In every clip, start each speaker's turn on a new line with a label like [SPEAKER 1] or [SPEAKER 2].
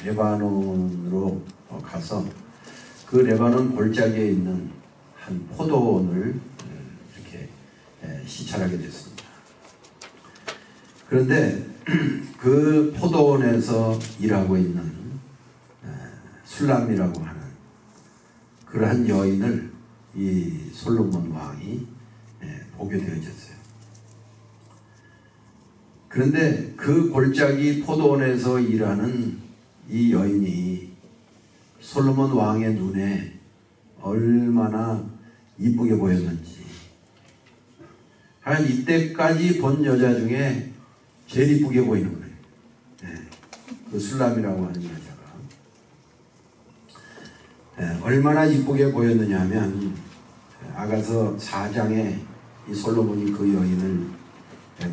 [SPEAKER 1] 레바논으로 가서 그 레바논 골짜기에 있는 한 포도원을 이렇게 시찰하게 됐습니다. 그런데 그 포도원에서 일하고 있는 술람이라고 하는 그러한 여인을 이 솔로몬 왕이 보게 되어졌어요. 그런데 그 골짜기 포도원에서 일하는 이 여인이 솔로몬 왕의 눈에 얼마나 이쁘게 보였는지, 한 이때까지 본 여자 중에 제일 이쁘게 보이는 거예요. 그 술람이라고 하는 여자가 얼마나 이쁘게 보였느냐 하면 아가서 4장에 이 솔로몬이 그 여인을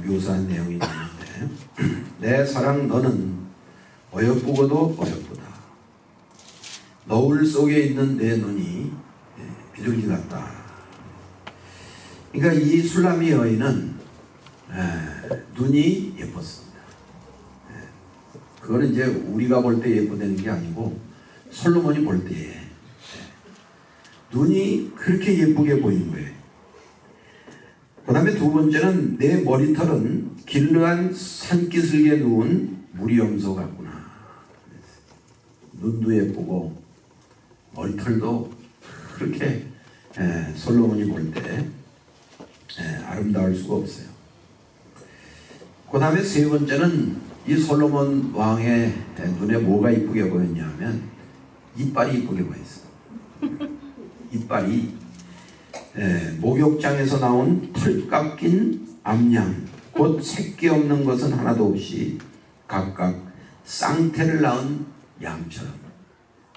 [SPEAKER 1] 묘사한 내용이 있는데 내 사랑 너는 어여쁘고도 어여쁘다. 너울 속에 있는 내 눈이 비둘기 같다. 그러니까 이 술람이 여인은 눈이 예뻤습니다. 그거는 이제 우리가 볼 때 예쁘다는 게 아니고 솔로몬이 볼 때에 눈이 그렇게 예쁘게 보이는 거예요. 그 다음에 두 번째는 내 머리털은 길르한 산기슭에 누운 무리염소 같구나. 눈도 예쁘고 머리털도 그렇게 솔로몬이 볼 때 아름다울 수가 없어요. 그 다음에 세 번째는 이 솔로몬 왕의 눈에 뭐가 이쁘게 보였냐면 이빨이 이쁘게 보였어요. 이빨이 목욕장에서 나온 털 깎인 암양, 곧 새끼 없는 것은 하나도 없이 각각 쌍태를 낳은 양처럼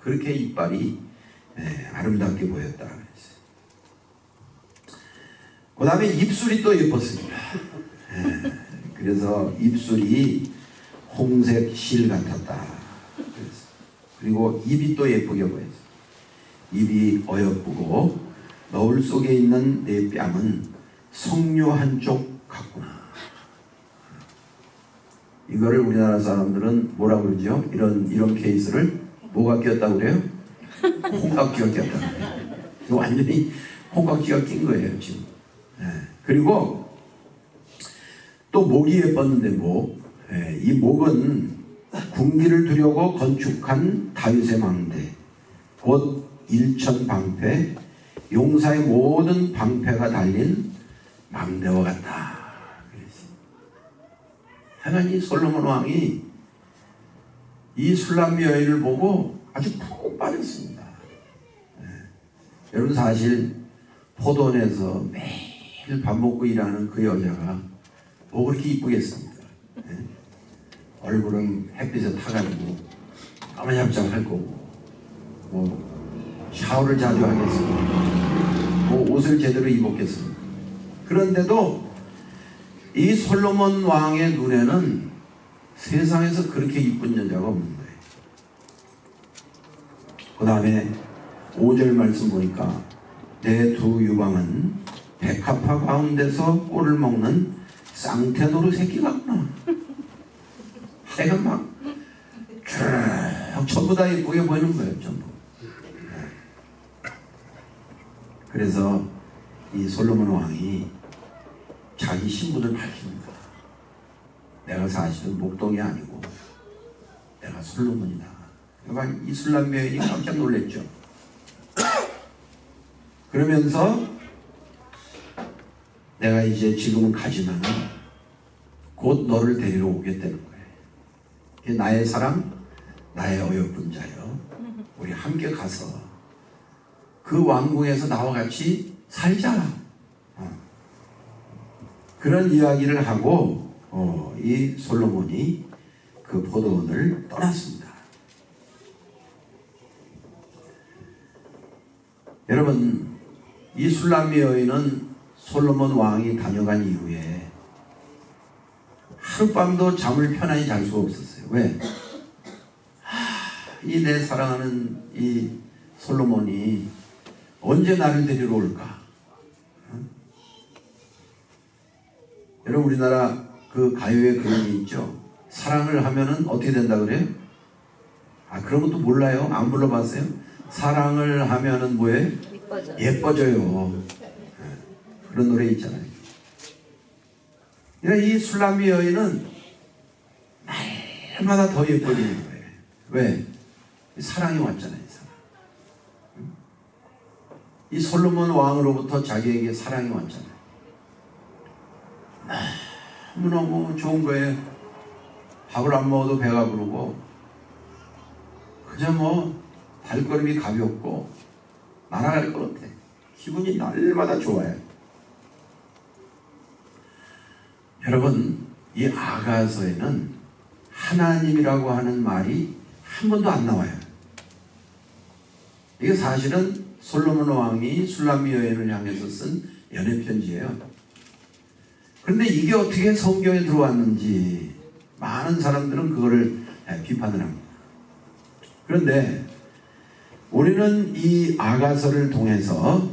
[SPEAKER 1] 그렇게 이빨이 아름답게 보였다 그랬어요. 그 다음에 입술이 또 예뻤습니다. 그래서 입술이 홍색 실 같았다 그랬어요. 그리고 입이 또 예쁘게 보였어요. 입이 어여쁘고 너울 속에 있는 내 뺨은 석류 한쪽 같구나. 이거를 우리나라 사람들은 뭐라고 그러죠? 이런 케이스를 뭐가 끼었다고 그래요? 콩깍지가 끼었다. 이거 완전히 콩깍지가 낀 거예요 지금. 그리고 또 목이 예뻤는데 이 목은 군기를 두려고 건축한 다윗의 망대, 곧 일천방패, 용사의 모든 방패가 달린 망대와 같다. 하나님 이 솔로몬 왕이 이 술람 여인을 보고 아주 푹 빠졌습니다. 여러분 사실 포도원에서 매일 밥 먹고 일하는 그 여자가 뭐 그렇게 이쁘겠습니까? 얼굴은 햇빛에 타가지고 까마잡잡할 거고 샤워를 자주 하겠습니까? 옷을 제대로 입었겠습니까? 그런데도 이 솔로몬 왕의 눈에는 세상에서 그렇게 이쁜 여자가 없는 거예요. 그 다음에 5절 말씀 보니까 내 두 유방은 백합화 가운데서 꿀을 먹는 쌍태노루 새끼 같구나. 하여간 막 전부 다 예쁘게 보이는 거예요. 전부. 그래서 이 솔로몬 왕이 자기 신분을 밝힙니다. 내가 사실은 목동이 아니고 내가 솔로몬이다. 그러니까 이 술람 여인이 깜짝 놀랐죠. 그러면서 내가 이제 지금은 가지만 곧 너를 데리러 오겠다는 거예요. 나의 사랑, 나의 어여쁜 자여, 우리 함께 가서 그 왕궁에서 나와 같이 살자. 그런 이야기를 하고 이 솔로몬이 그 포도원을 떠났습니다. 여러분, 이 술람 여인은 솔로몬 왕이 다녀간 이후에 하룻밤도 잠을 편안히 잘 수가 없었어요. 왜? 이 내 사랑하는 이 솔로몬이 언제 나를 데리러 올까? 여러분, 우리나라 그 가요에 그런 게 있죠. 사랑을 하면은 어떻게 된다 그래요? 아, 그런 것도 몰라요? 안 불러봤어요? 사랑을 하면은 뭐예요? 예뻐져요. 그런 노래 있잖아요. 그러니까 이 술람미 여인은 날마다 더 예뻐지는 거예요. 왜? 사랑이 왔잖아요. 사랑. 이 솔로몬 왕으로부터 자기에게 사랑이 왔잖아요. 너무너무 좋은 거예요. 밥을 안 먹어도 배가 부르고 그저 뭐 발걸음이 가볍고 날아갈 것 같아. 기분이 날마다 좋아요. 여러분, 이 아가서에는 하나님이라고 하는 말이 한 번도 안 나와요. 이게 사실은 솔로몬 왕이 술람미 여인을 향해서 쓴 연애 편지예요. 그런데 이게 어떻게 성경에 들어왔는지 많은 사람들은 그거를 비판을 합니다. 그런데 우리는 이 아가서를 통해서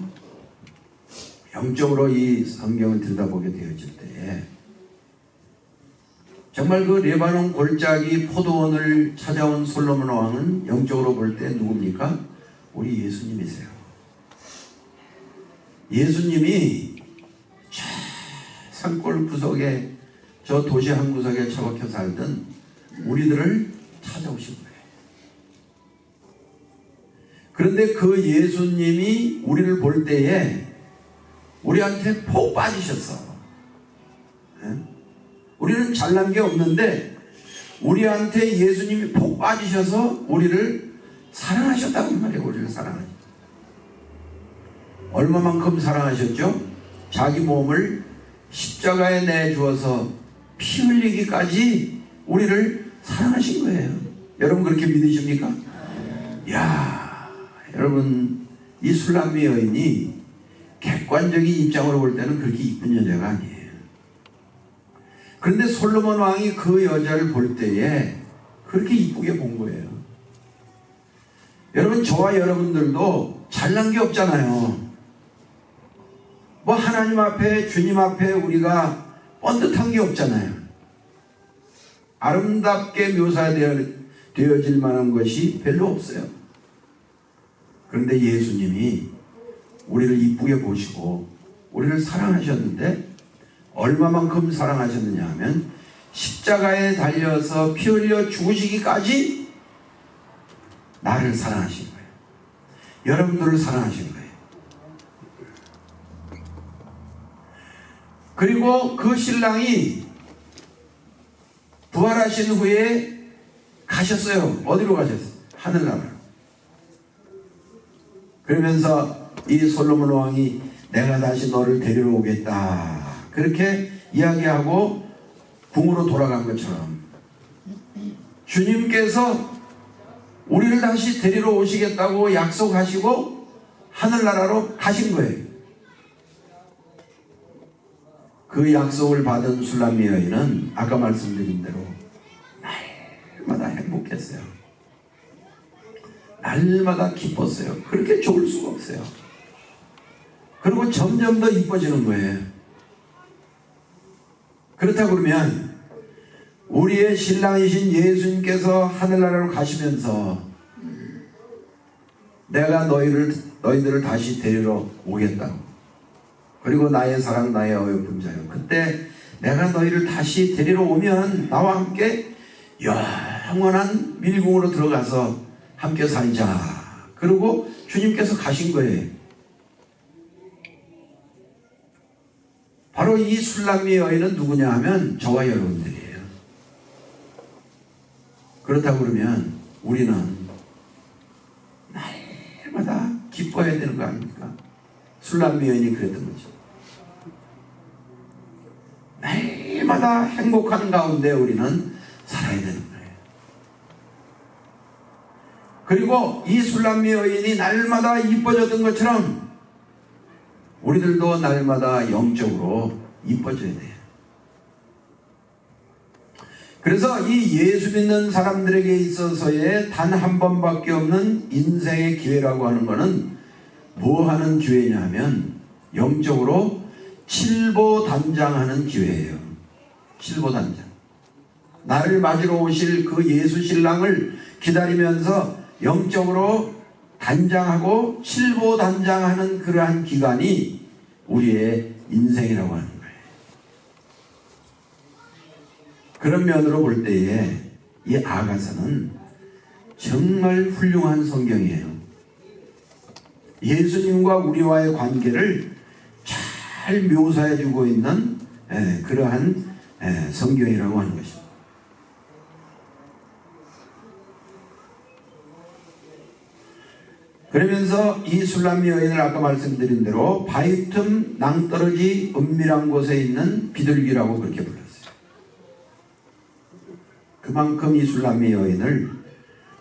[SPEAKER 1] 영적으로 이 성경을 들여다보게 되어질 때 정말 그 레바논 골짜기 포도원을 찾아온 솔로몬 왕은 영적으로 볼 때 누굽니까? 우리 예수님이세요. 예수님이 저 산골 구석에 저 도시 한 구석에 처박혀 살던 우리들을 찾아오신 거예요. 그런데 그 예수님이 우리를 볼 때에 우리한테 폭 빠지셨어. 우리는 잘난 게 없는데 우리한테 예수님이 폭 빠지셔서 우리를 사랑하셨다고 말이에요. 우리를 사랑하셨다. 얼마만큼 사랑하셨죠? 자기 몸을 십자가에 내주어서 피 흘리기까지 우리를 사랑하신 거예요. 여러분 그렇게 믿으십니까? 야, 여러분 이 술람미 여인이 객관적인 입장으로 볼 때는 그렇게 이쁜 여자가 아니에요. 그런데 솔로몬 왕이 그 여자를 볼 때에 그렇게 이쁘게 본 거예요. 여러분 저와 여러분들도 잘난 게 없잖아요. 뭐 하나님 앞에 주님 앞에 우리가 뻔듯한 게 없잖아요. 아름답게 묘사되어질 만한 것이 별로 없어요. 그런데 예수님이 우리를 이쁘게 보시고 우리를 사랑하셨는데 얼마만큼 사랑하셨느냐 하면 십자가에 달려서 피 흘려 죽으시기까지 나를 사랑하신 거예요. 여러분들을 사랑하신 거예요. 그리고 그 신랑이 부활하신 후에 가셨어요. 어디로 가셨어요? 하늘나라로. 그러면서 이 솔로몬 왕이 내가 다시 너를 데리러 오겠다 그렇게 이야기하고 궁으로 돌아간 것처럼 주님께서 우리를 다시 데리러 오시겠다고 약속하시고 하늘나라로 가신 거예요. 그 약속을 받은 술람미 여인은 아까 말씀드린 대로 날마다 행복했어요. 날마다 기뻤어요. 그렇게 좋을 수가 없어요. 그리고 점점 더 이뻐지는 거예요. 그렇다 그러면 우리의 신랑이신 예수님께서 하늘나라로 가시면서 내가 너희들을 다시 데리러 오겠다고. 그리고 나의 사랑 나의 어여쁜 자여 그때 내가 너희를 다시 데리러 오면 나와 함께 영원한 밀궁으로 들어가서 함께 살자. 그리고 주님께서 가신 거예요. 바로 이 술람미 여인은 누구냐 하면 저와 여러분들이에요. 그렇다고 그러면 우리는 날마다 기뻐해야 되는 거 아닙니까? 술람미 여인이 그랬던 거죠. 날마다 행복한 가운데 우리는 살아야 되는 거예요. 그리고 이 술람미 여인이 날마다 이뻐졌던 것처럼 우리들도 날마다 영적으로 이뻐져야 돼요. 그래서 이 예수 믿는 사람들에게 있어서의 단 한 번밖에 없는 인생의 기회라고 하는 것은 뭐 하는 기회냐 하면 영적으로 칠보단장하는 기회예요. 칠보단장. 나를 맞으러 오실 그 예수 신랑을 기다리면서 영적으로 단장하고 칠보단장하는 그러한 기간이 우리의 인생이라고 하는 거예요. 그런 면으로 볼 때에 이 아가서는 정말 훌륭한 성경이에요. 예수님과 우리와의 관계를 잘 묘사해주고 있는 그러한 성경이라고 하는 것입니다. 그러면서 이 술람미 여인을 아까 말씀드린 대로 바위 틈 낭떠러지 은밀한 곳에 있는 비둘기라고 그렇게 불렀어요. 그만큼 이 술람미 여인을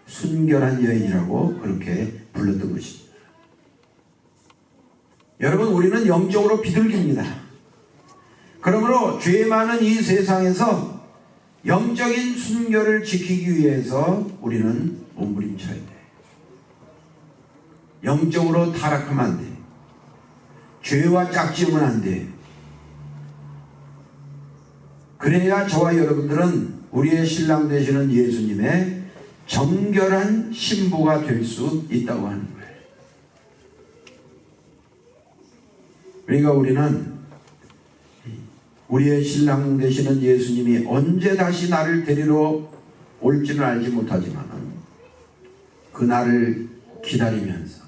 [SPEAKER 1] 순결한 여인이라고 그렇게 불렀던 것입니다. 여러분, 우리는 영적으로 비둘기입니다. 그러므로 죄 많은 이 세상에서 영적인 순결을 지키기 위해서 우리는 몸부림쳐야 돼. 영적으로 타락하면 안 돼. 죄와 짝지으면 안 돼. 그래야 저와 여러분들은 우리의 신랑 되시는 예수님의 정결한 신부가 될 수 있다고 하는 거예요. 그러니까 우리는 우리의 신랑 되시는 예수님이 언제 다시 나를 데리러 올지는 알지 못하지만 그날을 기다리면서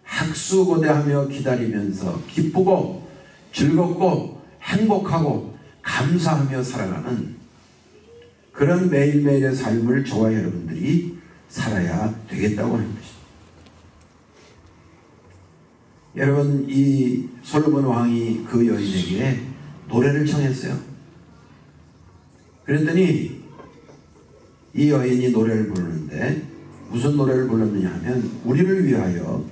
[SPEAKER 1] 학수고대하며 기다리면서 기쁘고 즐겁고 행복하고 감사하며 살아가는 그런 매일매일의 삶을 저와 여러분들이 살아야 되겠다고 하는 것입니다. 여러분, 이 솔로몬 왕이 그 여인에게 노래를 청했어요. 그랬더니 이 여인이 노래를 부르는데 무슨 노래를 불렀느냐 하면 우리를 위하여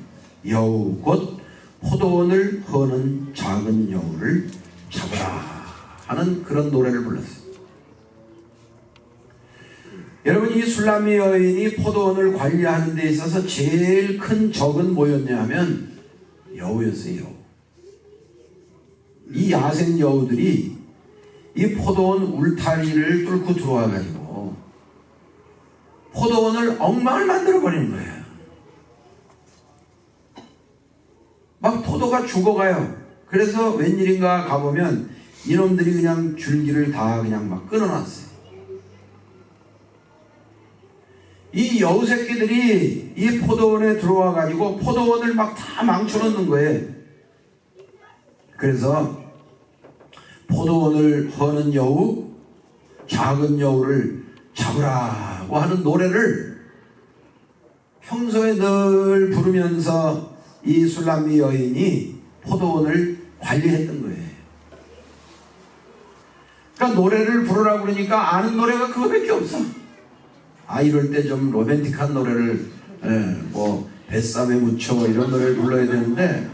[SPEAKER 1] 여우 곧 포도원을 허는 작은 여우를 잡으라 하는 그런 노래를 불렀어요. 여러분, 이 술람미 여인이 포도원을 관리하는 데 있어서 제일 큰 적은 뭐였냐 하면 여우였어요. 여우. 이 야생 여우들이 이 포도원 울타리를 뚫고 들어와 가지고 포도원을 엉망을 만들어 버리는 거예요. 막 포도가 죽어가요. 그래서 웬일인가 가보면 이놈들이 그냥 줄기를 다 그냥 막 끊어놨어요. 이 여우 새끼들이 이 포도원에 들어와 가지고 포도원을 막 다 망쳐놓는 거예요. 그래서 포도원을 허는 여우, 작은 여우를 잡으라고 하는 노래를 평소에 늘 부르면서 이 술람미 여인이 포도원을 관리했던 거예요. 그러니까 노래를 부르라고 그러니까 아는 노래가 그거밖에 없어. 이럴 때 좀 로맨틱한 노래를 뭐 뱃삼에 묻혀 이런 노래를 불러야 되는데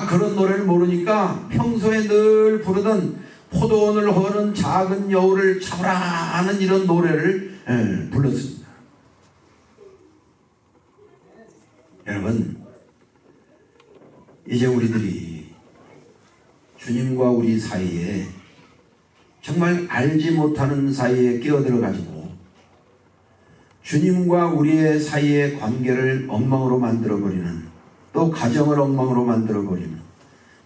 [SPEAKER 1] 그런 노래를 모르니까 평소에 늘 부르던 포도원을 허는 작은 여우를 잡으라 하는 이런 노래를 불렀습니다. 여러분, 이제 우리들이 주님과 우리 사이에 정말 알지 못하는 사이에 끼어들어가지고 주님과 우리의 사이의 관계를 엉망으로 만들어버리는, 또 가정을 엉망으로 만들어버리는,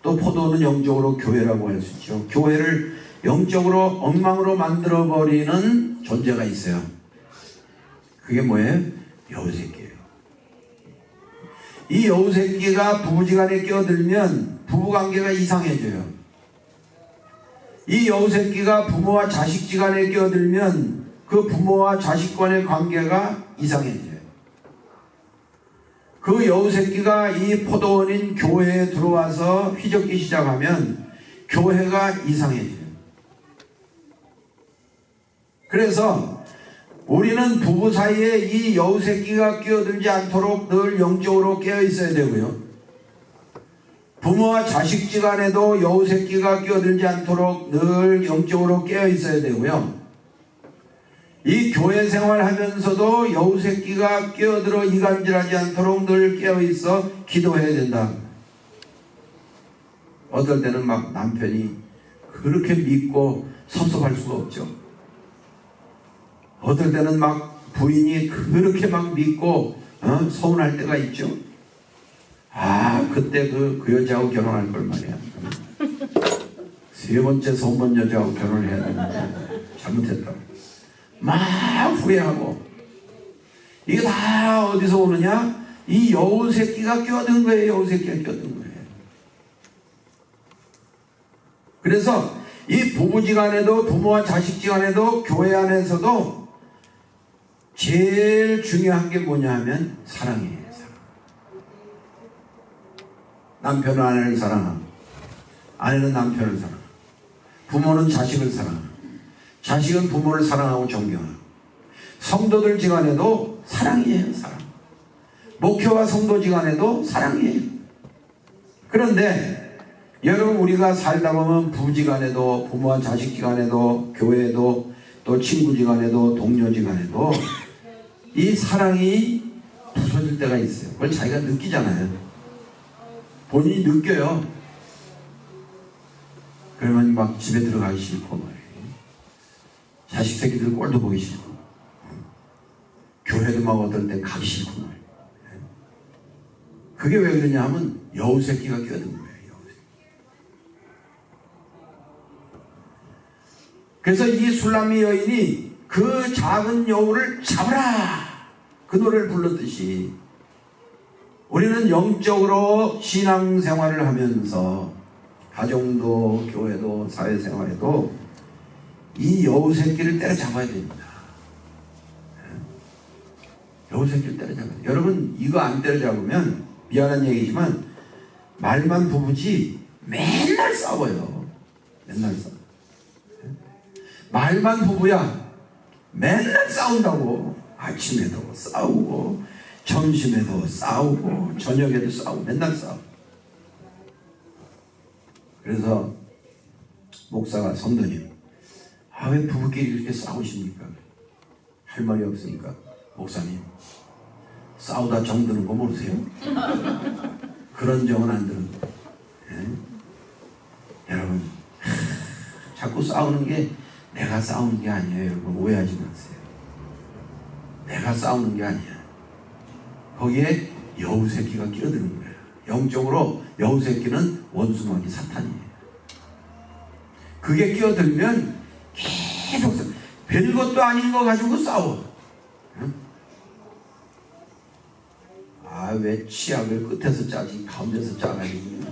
[SPEAKER 1] 또 포도는 영적으로 교회라고 할 수 있죠. 교회를 영적으로 엉망으로 만들어버리는 존재가 있어요. 그게 뭐예요? 여우새끼예요. 이 여우새끼가 부부지간에 끼어들면 부부관계가 이상해져요. 이 여우새끼가 부모와 자식지간에 끼어들면 그 부모와 자식 간의 관계가 이상해져요. 그 여우새끼가 이 포도원인 교회에 들어와서 휘젓기 시작하면 교회가 이상해져요. 그래서 우리는 부부 사이에 이 여우새끼가 끼어들지 않도록 늘 영적으로 깨어 있어야 되고요. 부모와 자식지간에도 여우새끼가 끼어들지 않도록 늘 영적으로 깨어 있어야 되고요. 이 교회 생활하면서도 여우새끼가 끼어들어 이간질하지 않도록 늘 깨어있어 기도해야 된다. 어떨 때는 막 남편이 그렇게 믿고 섭섭할 수가 없죠. 어떨 때는 막 부인이 그렇게 막 믿고 서운할 때가 있죠. 그때 그 여자하고 결혼할 걸 말이야. 세 번째 성번 여자하고 결혼을 해야 되는데 잘못했다. 막 후회하고. 이게 다 어디서 오느냐? 이 여우 새끼가 끼어든 거예요. 여우 새끼가 끼어든 거예요. 그래서 이 부부지간에도 부모와 자식지간에도 교회 안에서도 제일 중요한 게 뭐냐 하면 사랑이에요. 사랑. 남편은 아내를 사랑하고 아내는 남편을 사랑하고 부모는 자식을 사랑하고 자식은 부모를 사랑하고 존경하고 성도들 지간에도 사랑이에요. 사랑. 목회와 성도지간에도 사랑이에요. 그런데 여러분 우리가 살다 보면 부부지간에도 부모와 자식지간에도 교회에도 또 친구지간에도 동료지간에도 이 사랑이 부서질 때가 있어요. 그걸 자기가 느끼잖아요. 본인이 느껴요. 그러면 막 집에 들어가기 싫고 말이에요. 자식 새끼들 꼴도 보기 싫고 교회도 막 어떨 땐 가기 싫고 말이에요. 그게 왜 그러냐 하면 여우 새끼가 끼어든 거예요. 여우 새끼. 그래서 이 술람미 여인이 그 작은 여우를 잡으라 그 노래를 불렀듯이 우리는 영적으로 신앙생활을 하면서 가정도 교회도 사회생활에도 이 여우 새끼를 때려잡아야 됩니다. 여우 새끼를 때려잡아야 돼요. 여러분 이거 안 때려잡으면 미안한 얘기지만 말만 부부지 맨날 싸워요. 맨날 싸워. 말만 부부야 맨날 싸운다고. 아침에도 싸우고 점심에도 싸우고 저녁에도 싸우고 맨날 싸워. 그래서 목사가 성도님 왜 부부끼리 이렇게 싸우십니까? 할 말이 없으니까 목사님 싸우다 정 드는 거 모르세요? 그런 정은 안 드는 거. 여러분 자꾸 싸우는 게 내가 싸우는 게 아니에요. 여러분 오해하지 마세요. 내가 싸우는 게 아니야. 거기에 여우 새끼가 끼어드는 거예요. 영적으로 여우 새끼는 원수마귀 사탄이에요. 그게 끼어들면 계속 별것도 아닌 거 가지고 싸워. 왜 치약을 끝에서 짜지 가운데서 짜가지고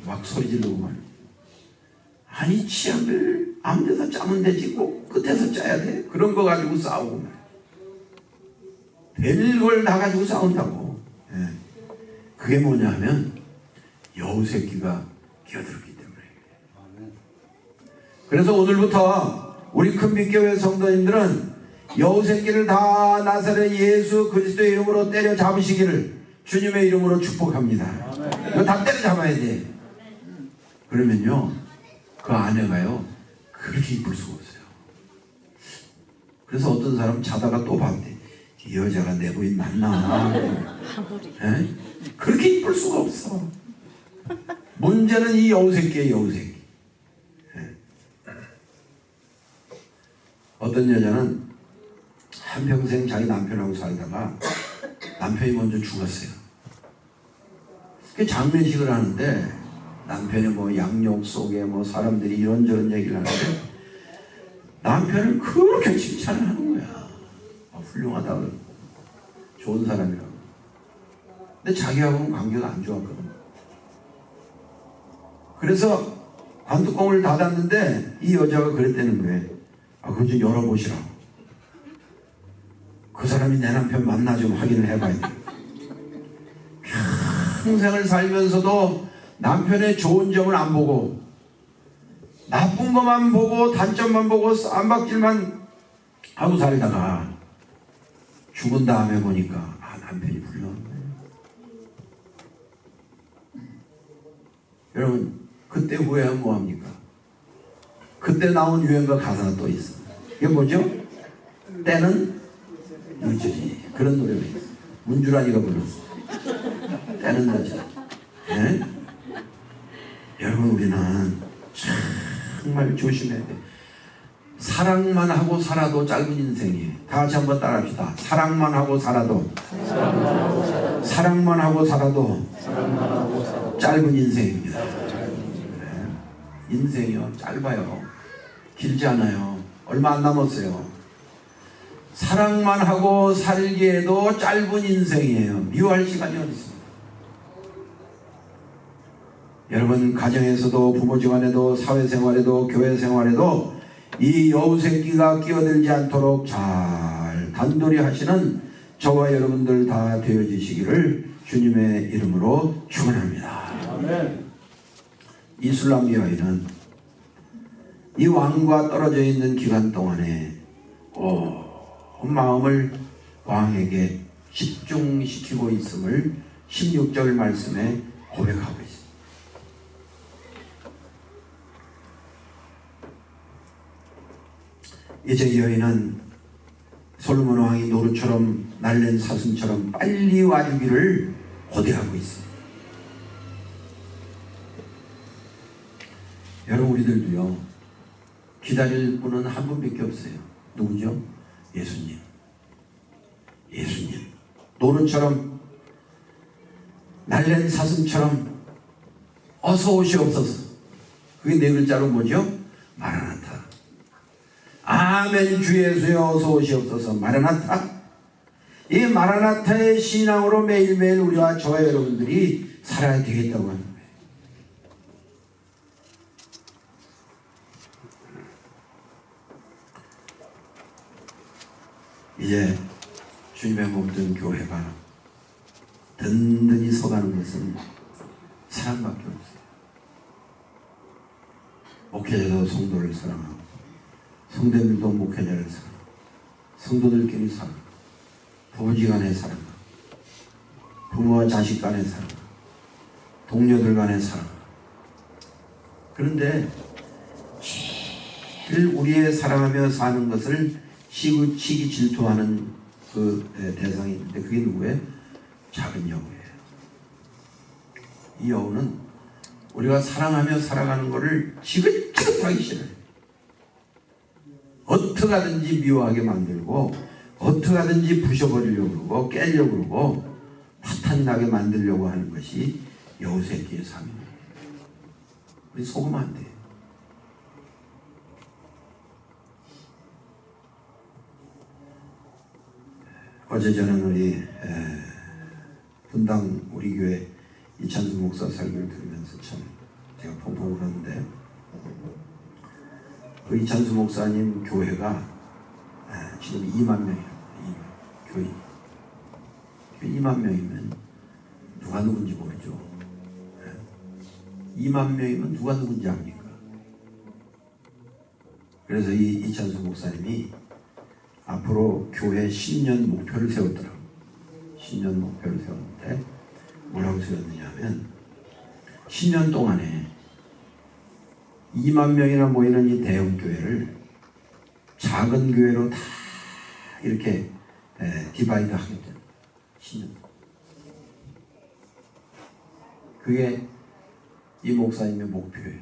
[SPEAKER 1] 막 소리 지르고 말이야. 아니 치약을 아무 데서 짜면 되지 꼭 끝에서 짜야 돼? 그런 거 가지고 싸우고 말이야. 별걸 다 가지고 싸운다고. 그게 뭐냐 하면 여우 새끼가 끼어들었기 때문에. 그래서 오늘부터 우리 큰빛교회 성도님들은 여우 새끼를 다 나사렛 예수 그리스도의 이름으로 때려 잡으시기를 주님의 이름으로 축복합니다. 이거 다 때려 잡아야 돼. 그러면요 그 아내가요 그렇게 이쁠 수가 없어요. 그래서 어떤 사람 자다가 또 봤대. 이 여자가 내 부인 맞나? 그렇게 이쁠 수가 없어. 문제는 이 여우 새끼예요. 여우 새끼. 어떤 여자는 한평생 자기 남편하고 살다가 남편이 먼저 죽었어요. 장례식을 하는데 남편이 뭐 양력 속에 뭐 사람들이 이런저런 얘기를 하는데 남편을 그렇게 칭찬을 하는 거야. 훌륭하다고 좋은 사람이라고. 근데 자기하고는 관계가 안 좋았거든. 그래서 관뚜껑을 닫았는데 이 여자가 그랬다는 거예요. 그거 좀 열어보시라고. 그 사람이 내 남편 맞나 좀 확인을 해봐야 돼. 평생을 살면서도 남편의 좋은 점을 안 보고 나쁜 것만 보고 단점만 보고 쌈박질만 하고 살다가 죽은 다음에 보니까 남편이 훌륭한 거예요. 여러분 그때 후회하면 뭐합니까? 그때 나온 유행가 가사가 또 있어. 이게 뭐죠? 때는 늦으리. 그런 노래가 있어. 문주란이가 불렀어. 때는 늦으리. 네? 여러분 우리는 정말 조심해야 돼. 사랑만 하고 살아도 짧은 인생이에요. 다 같이 한번 따라합시다. 사랑만 하고 살아도 짧은 인생입니다. 네. 인생이요 짧아요. 길지 않아요. 얼마 안 남았어요. 사랑만 하고 살기에도 짧은 인생이에요. 미워할 시간이 어디 있습니까? 여러분 가정에서도 부모지간에도 사회생활에도 교회생활에도 이 여우새끼가 끼어들지 않도록 잘 단돌이 하시는 저와 여러분들 다 되어지시기를 주님의 이름으로 축원합니다. 아멘. 이 술람 여인은 이 왕과 떨어져 있는 기간 동안에 온 마음을 왕에게 집중시키고 있음을 16절 말씀에 고백하고 있습니다. 이제 여인은 솔로몬 왕이 노루처럼 날랜 사슴처럼 빨리 와주기를 고대하고 있습니다. 여러분 우리들도요 기다릴 분은 한 분밖에 없어요. 누구죠? 예수님. 예수님. 노루처럼 날랜 사슴처럼 어서 오시옵소서. 그게 네 글자로 뭐죠? 마라나타. 아멘 주 예수여 어서 오시옵소서. 마라나타. 이 마라나타의 신앙으로 매일매일 우리와 저와 여러분들이 살아야 되겠다고 하는 거예요. 이제 주님의 몸된 교회가 든든히 서가는 것은 사랑밖에 없어요. 목회자도 성도를 사랑하고 성도들도 목회자를 사랑하고 성도들끼리 사랑하고 부부지간의 사랑하고 부모와 자식 간의 사랑하고 동료들 간의 사랑하고 그런데 제일 우리의 사랑하며 사는 것을 시기 질투하는 그 대상이 있는데 그게 누구예요? 작은 여우예요. 이 여우는 우리가 사랑하며 살아가는 것을 지긋지긋하기 싫어요. 어떻게 하든지 미워하게 만들고 어떻게 하든지 부셔버리려고 그러고 깨려고 그러고 파탄 나게 만들려고 하는 것이 여우 새끼의 삶이에요. 우리 속으면 안 돼요. 어제 저는 우리 분당 우리 교회 이찬수 목사 설교를 들으면서 참 제가 펑펑 울었는데 그 이찬수 목사님 교회가 지금 2만 명이에요. 교인 2만 명이면 누가 누군지 모르죠. 2만 명이면 누가 누군지 압니까? 그래서 이 이찬수 목사님이 앞으로 교회 10년 목표를 세웠더라고요. 10년 목표를 세웠는데 뭐라고 세웠느냐 하면 10년 동안에 2만 명이나 모이는 이 대형 교회를 작은 교회로 다 이렇게 디바이드 하겠다. 10년. 그게 이 목사님의 목표예요.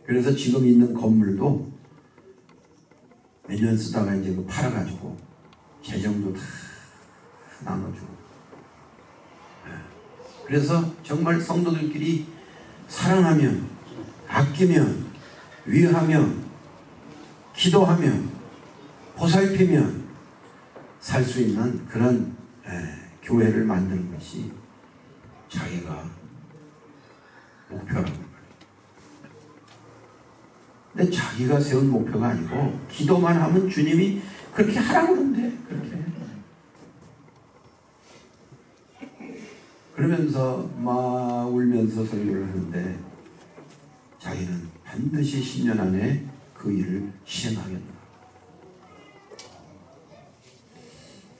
[SPEAKER 1] 그래서 지금 있는 건물도 몇 년 쓰다가 이제 그 팔아가지고 재정도 다 나눠주고. 그래서 정말 성도들끼리 사랑하며 아끼며 위하며 기도하며 보살피며 살 수 있는 그런 교회를 만드는 것이 자기가 목표라고 말해요. 근데 자기가 세운 목표가 아니고 기도만 하면 주님이 그렇게 하라고 그러는데 그렇게 그러면서 막 울면서 설교를 하는데 자기는 반드시 10년 안에 그 일을 시행하겠다.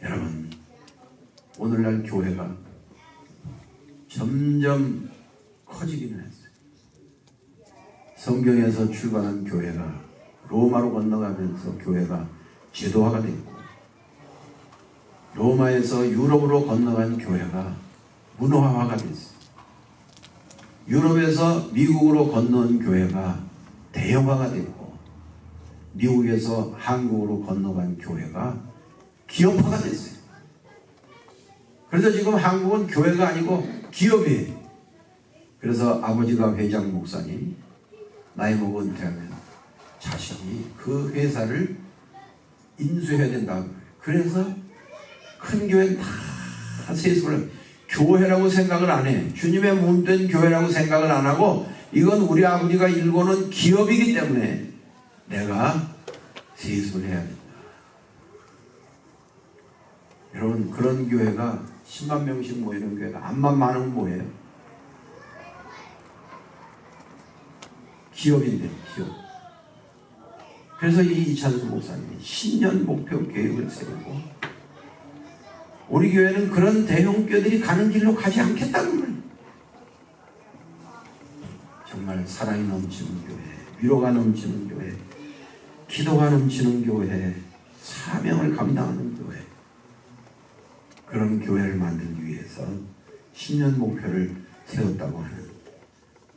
[SPEAKER 1] 여러분 오늘날 교회가 점점 커지기는 했어요. 성경에서 출발한 교회가 로마로 건너가면서 교회가 제도화가 됐고 로마에서 유럽으로 건너간 교회가 문화화가 됐어요. 유럽에서 미국으로 건너온 교회가 대형화가 됐고 미국에서 한국으로 건너간 교회가 기업화가 됐어요. 그래서 지금 한국은 교회가 아니고 기업이에요. 그래서 아버지가 회장 목사님, 나이 먹어 은퇴하면 자식이 그 회사를 인수해야 된다고. 그래서 큰 교회는 다 세습을 교회라고 생각을 안 해. 주님의 몸된 교회라고 생각을 안 하고 이건 우리 아버지가 일궈놓은 기업이기 때문에 내가 세습을 해야 된다. 여러분, 그런 교회가 10만 명씩 모이는 교회가 암만 많으면 뭐예요? 기업인데, 기업. 그래서 이 이찬수 목사님이 10년 목표 계획을 세우고 우리 교회는 그런 대형교들이 가는 길로 가지 않겠다는 거예요. 정말 사랑이 넘치는 교회, 위로가 넘치는 교회, 기도가 넘치는 교회, 사명을 감당하는 교회, 그런 교회를 만들기 위해서 10년 목표를 세웠다고 하는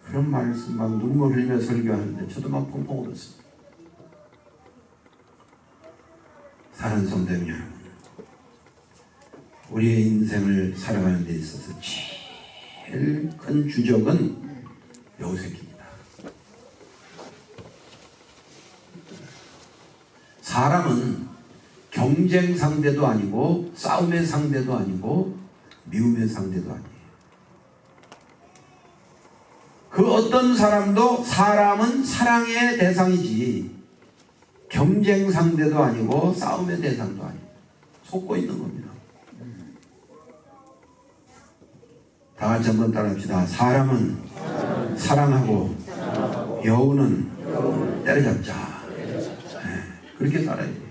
[SPEAKER 1] 그런 말씀 막 눈물 흘리며 설교하는데 저도 막 펑펑 울었습니다. 사랑하는 성도님 여러분, 우리의 인생을 살아가는 데 있어서 제일 큰 주적은 여우새끼입니다. 사람은 경쟁 상대도 아니고 싸움의 상대도 아니고 미움의 상대도 아니에요. 그 어떤 사람도 사람은 사랑의 대상이지 경쟁 상대도 아니고 싸움의 대상도 아니에요. 속고 있는 겁니다. 다 같이 한번 따라합시다. 사람은 사랑하고 여우는 때려잡자. 네, 그렇게 살아야 돼요.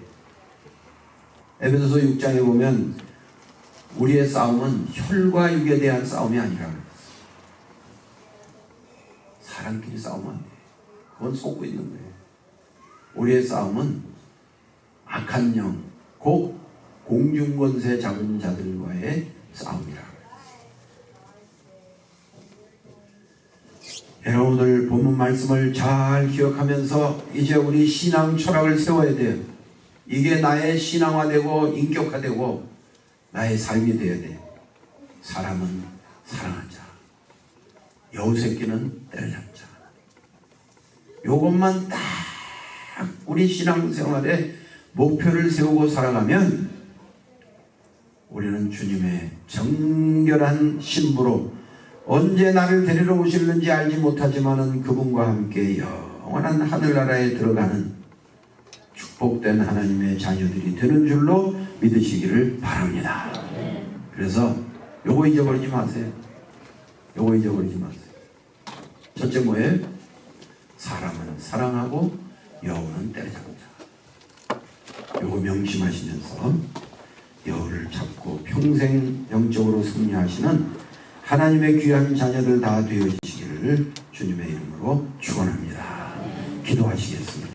[SPEAKER 1] 에베소서 6장에 보면 우리의 싸움은 혈과 육에 대한 싸움이 아니라 그랬어요. 사람끼리 싸우면 안 돼요. 그건 속고 있는 거예요. 우리의 싸움은 악한 영, 곧 공중권세 잡은 자들과의 싸움이라. 여러분들 본문 말씀을 잘 기억하면서 이제 우리 신앙 철학을 세워야 돼요. 이게 나의 신앙화되고 인격화되고 나의 삶이 되어야 돼요. 사람은 사랑하자. 여우새끼는 때려잡자. 요것만 딱 우리 신앙생활에 목표를 세우고 살아가면 우리는 주님의 정결한 신부로 언제 나를 데리러 오실는지 알지 못하지만은 그분과 함께 영원한 하늘나라에 들어가는 축복된 하나님의 자녀들이 되는 줄로 믿으시기를 바랍니다. 그래서 요거 잊어버리지 마세요. 요거 잊어버리지 마세요. 첫째 뭐예요? 사람은 사랑하고 여우는 때려잡자. 요거 명심하시면서 여우를 잡고 평생 영적으로 승리하시는 하나님의 귀한 자녀들 다 되어지시기를 주님의 이름으로 축원합니다. 기도하시겠습니다.